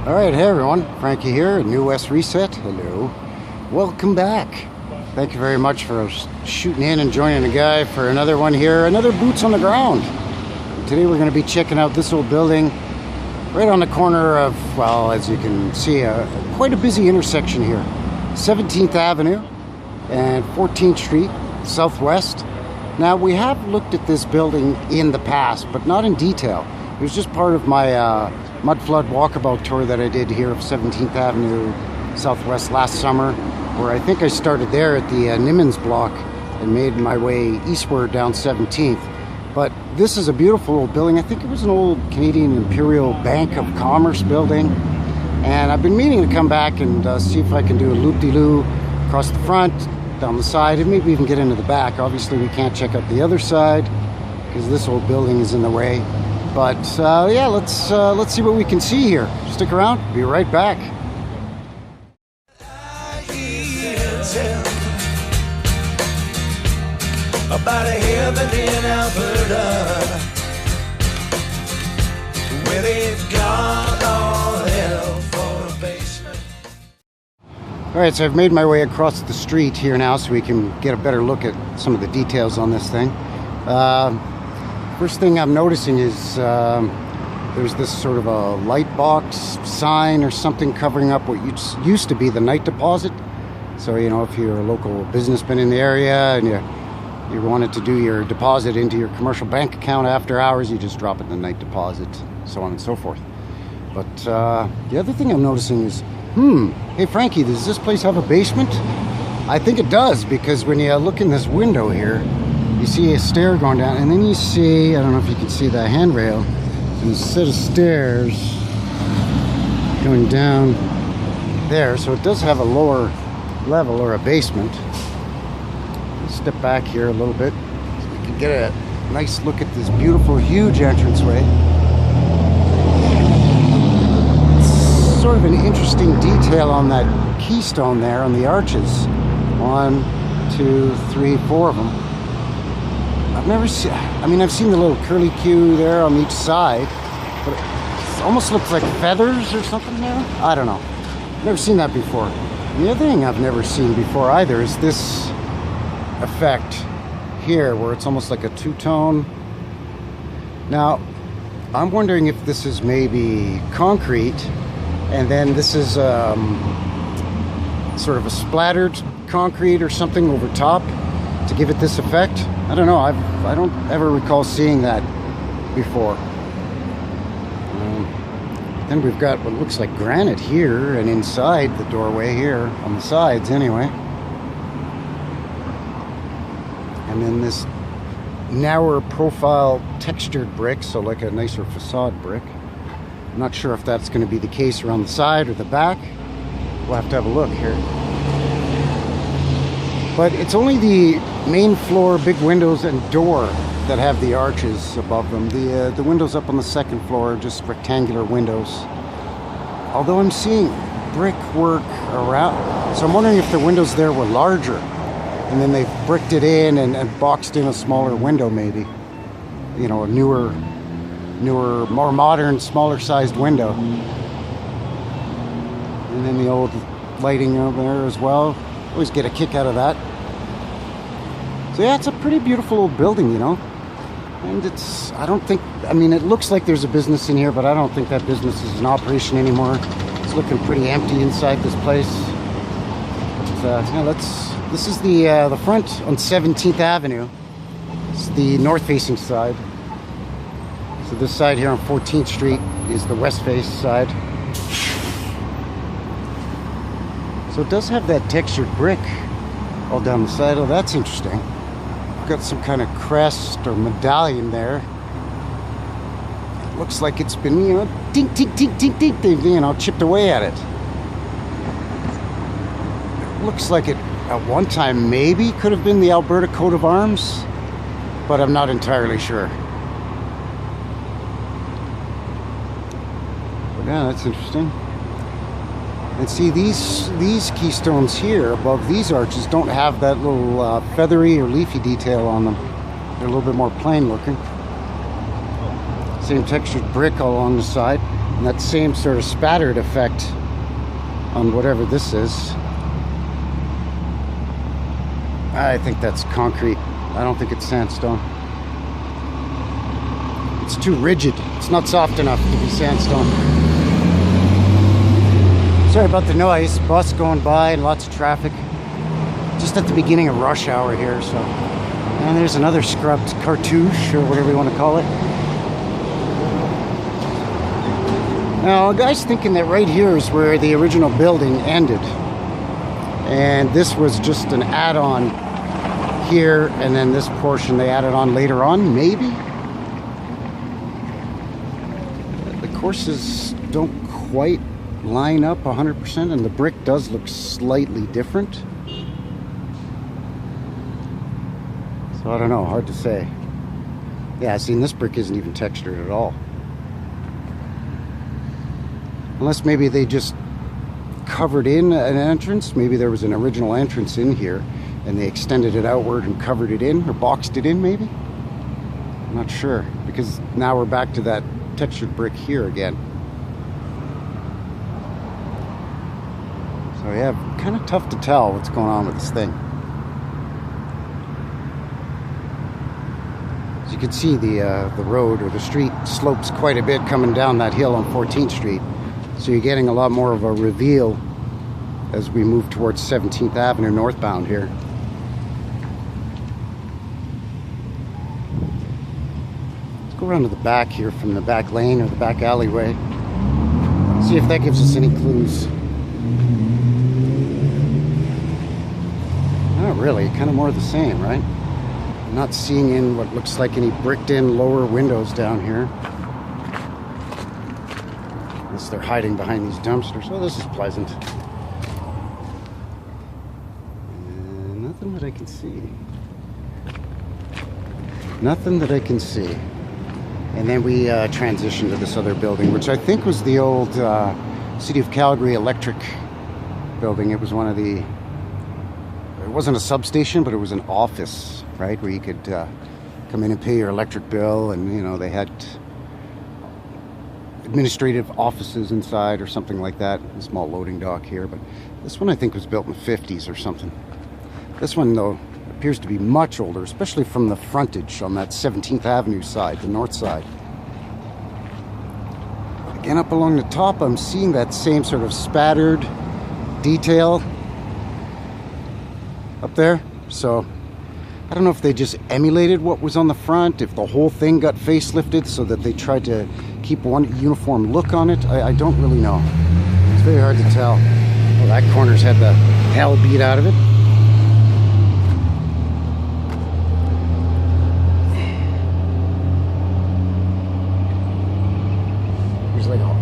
Alright, hey everyone, Frankie here, New West Reset. Hello. Welcome back. Thank you very much for shooting in and joining the guy for another one here, another Boots on the Ground. Today we're going to be checking out this old building right on the corner of, well, as you can see, quite a busy intersection here. 17th Avenue and 14th Street, Southwest. Now, we have looked at this building in the past, but not in detail. It was just part of my Mudflood walkabout tour that I did here of 17th Avenue Southwest last summer, where I think I started there at the Nimmons block and made my way eastward down 17th. But this is a beautiful old building. I think it was an old Canadian Imperial Bank of Commerce building. And I've been meaning to come back and see if I can do a loop-de-loo across the front, down the side, and maybe even get into the back. Obviously, we can't check out the other side because this old building is in the way. But yeah, let's see what we can see here. Stick around. Be right back. About a heaven in Alberta, where they've got all hell for a basement. All right, so I've made my way across the street here now, so we can get a better look at some of the details on this thing. First thing I'm noticing is there's this sort of a light box sign or something covering up what used to be the night deposit. So, you know, if you're a local businessman in the area and you wanted to do your deposit into your commercial bank account after hours, you just drop it in the night deposit, so on and so forth. But the other thing I'm noticing is, hey Frankie, does this place have a basement? I think it does, because when you look in this window here, you see a stair going down, and then you see, I don't know if you can see the handrail, and a set of stairs going down there. So it does have a lower level or a basement. Let's step back here a little bit so we can get a nice look at this beautiful, huge entranceway. It's sort of an interesting detail on that keystone there on the arches. 1, 2, 3, 4 of them. I've never seen, I've seen the little curly Q there on each side, but it almost looks like feathers or something there. I don't know. Never seen that before. The other thing I've never seen before either is this effect here, where it's almost like a two-tone. Now, I'm wondering if this is maybe concrete, and then this is sort of a splattered concrete or something over top to give it this effect. I don't know. I don't ever recall seeing that before. Then we've got what looks like granite here, and inside the doorway here, on the sides anyway. And then this narrower profile textured brick, so like a nicer facade brick. I'm not sure if that's going to be the case around the side or the back. We'll have to have a look here. But it's only the main floor big windows and door that have the arches above them. The windows up on the second floor are just rectangular windows. Although I'm seeing brickwork around, so I'm wondering if the windows there were larger, and then they've bricked it in and boxed in a smaller window maybe. You know, a newer, more modern, smaller sized window. And then the old lighting over there as well. Always get a kick out of that. So yeah, it's a pretty beautiful old building, you know. And it's, it looks like there's a business in here, but I don't think that business is in operation anymore. It's looking pretty empty inside this place. But yeah, this is the front on 17th Avenue. It's the north-facing side. So this side here on 14th Street is the west-face side. So it does have that textured brick all down the side. Oh, that's interesting. Got some kind of crest or medallion there. It looks like it's been, you know, dink, dink, dink, dink, dink, they've, you know, chipped away at it. It looks like it at one time maybe could have been the Alberta coat of arms, but I'm not entirely sure. But yeah, that's interesting. And see, these keystones here above these arches don't have that little feathery or leafy detail on them. They're a little bit more plain looking. Same textured brick all along the side. And that same sort of spattered effect on whatever this is. I think that's concrete. I don't think it's sandstone. It's too rigid. It's not soft enough to be sandstone. Sorry about the noise. Bus going by and lots of traffic. Just at the beginning of rush hour here, so. And there's another scrubbed cartouche, or whatever you want to call it. Now, a guy's thinking that right here is where the original building ended. And this was just an add-on here, and then this portion they added on later on, maybe? The courses don't quite line up 100%, and the brick does look slightly different. So I don't know, hard to say. Yeah, see, this brick isn't even textured at all. Unless maybe they just covered in an entrance. Maybe there was an original entrance in here and they extended it outward and covered it in, or boxed it in maybe? I'm not sure, because now we're back to that textured brick here again. So yeah, kind of tough to tell what's going on with this thing. As you can see, the road or the street slopes quite a bit coming down that hill on 14th Street. So you're getting a lot more of a reveal as we move towards 17th Avenue northbound here. Let's go around to the back here from the back lane or the back alleyway. See if that gives us any clues. Not really, kind of more of the same, right? I'm not seeing in what looks like any bricked in lower windows down here. Unless they're hiding behind these dumpsters. Oh, this is pleasant. Nothing that I can see. Nothing that I can see. And then we transitioned to this other building, which I think was the old City of Calgary electric building. It was one of the... It wasn't a substation, but it was an office, right? Where you could come in and pay your electric bill, and, you know, they had administrative offices inside or something like that. A small loading dock here, but this one I think was built in the 50s or something. This one, though, appears to be much older, especially from the frontage on that 17th Avenue side, the north side. Again, up along the top, I'm seeing that same sort of spattered detail up there. So I don't know if they just emulated what was on the front, if the whole thing got facelifted so that they tried to keep one uniform look on it. I don't really know. It's very hard to tell. Well, that corner's had the hell beat out of it.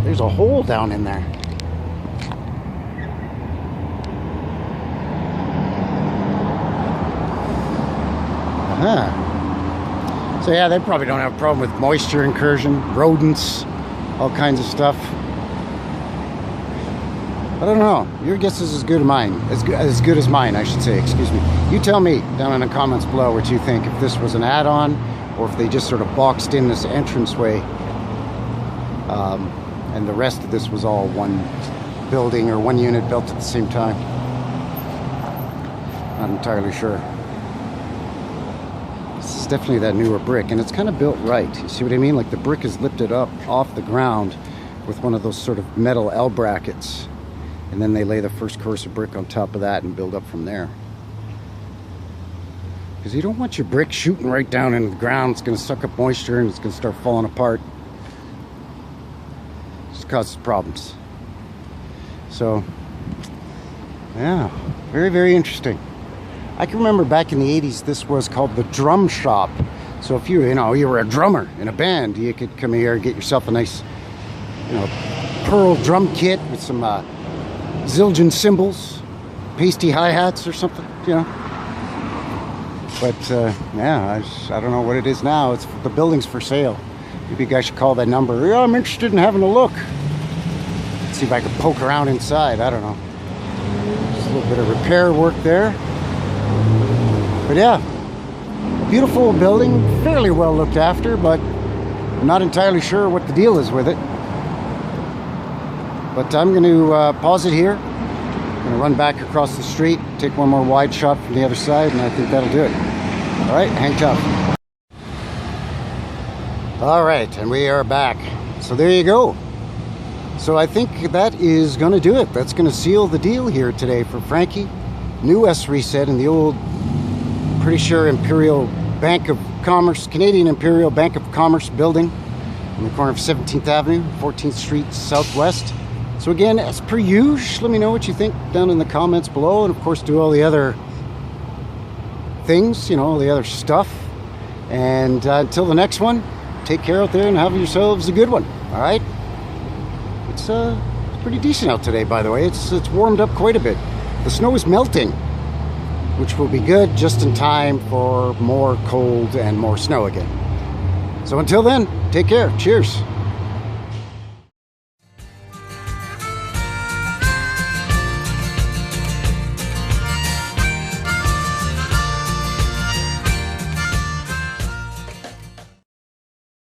There's a hole down in there. So yeah, they probably don't have a problem with moisture incursion, rodents, all kinds of stuff. I don't know. Your guess is as good as mine. As good as mine, I should say. Excuse me. You tell me down in the comments below what you think. If this was an add-on, or if they just sort of boxed in this entranceway, and the rest of this was all one building or one unit built at the same time. Not entirely sure. This is definitely that newer brick, and it's kind of built right. You see what I mean? Like the brick is lifted up off the ground with one of those sort of metal L brackets, and then they lay the first course of brick on top of that and build up from there. Because you don't want your brick shooting right down into the ground. It's going to suck up moisture and it's going to start falling apart. Causes problems. So yeah, very, very interesting. I can remember back in the 80s this was called the drum shop. So if you were a drummer in a band, you could come here and get yourself a nice, pearl drum kit with some Zildjian cymbals, pasty hi-hats or something, But yeah, I don't know what it is now. The building's for sale. Maybe you guys should call that number. Yeah, I'm interested in having a look. Let's see if I can poke around inside. I don't know. Just a little bit of repair work there. But yeah, a beautiful building, fairly well looked after, but I'm not entirely sure what the deal is with it. But I'm going to pause it here. I'm going to run back across the street, take one more wide shot from the other side, and I think that'll do it. All right, hang tough. All right, and we are back. So there you go. So I think that is going to do it. That's going to seal the deal here today for Frankie. New West Reset in the old, pretty sure Imperial Bank of Commerce, Canadian Imperial Bank of Commerce building on the corner of 17th Avenue, 14th Street Southwest. So again, as per usual, let me know what you think down in the comments below, and of course do all the other things, all the other stuff. And until the next one, take care out there and have yourselves a good one. All right? It's pretty decent out today, by the way. It's warmed up quite a bit. The snow is melting, which will be good just in time for more cold and more snow again. So until then, take care. Cheers.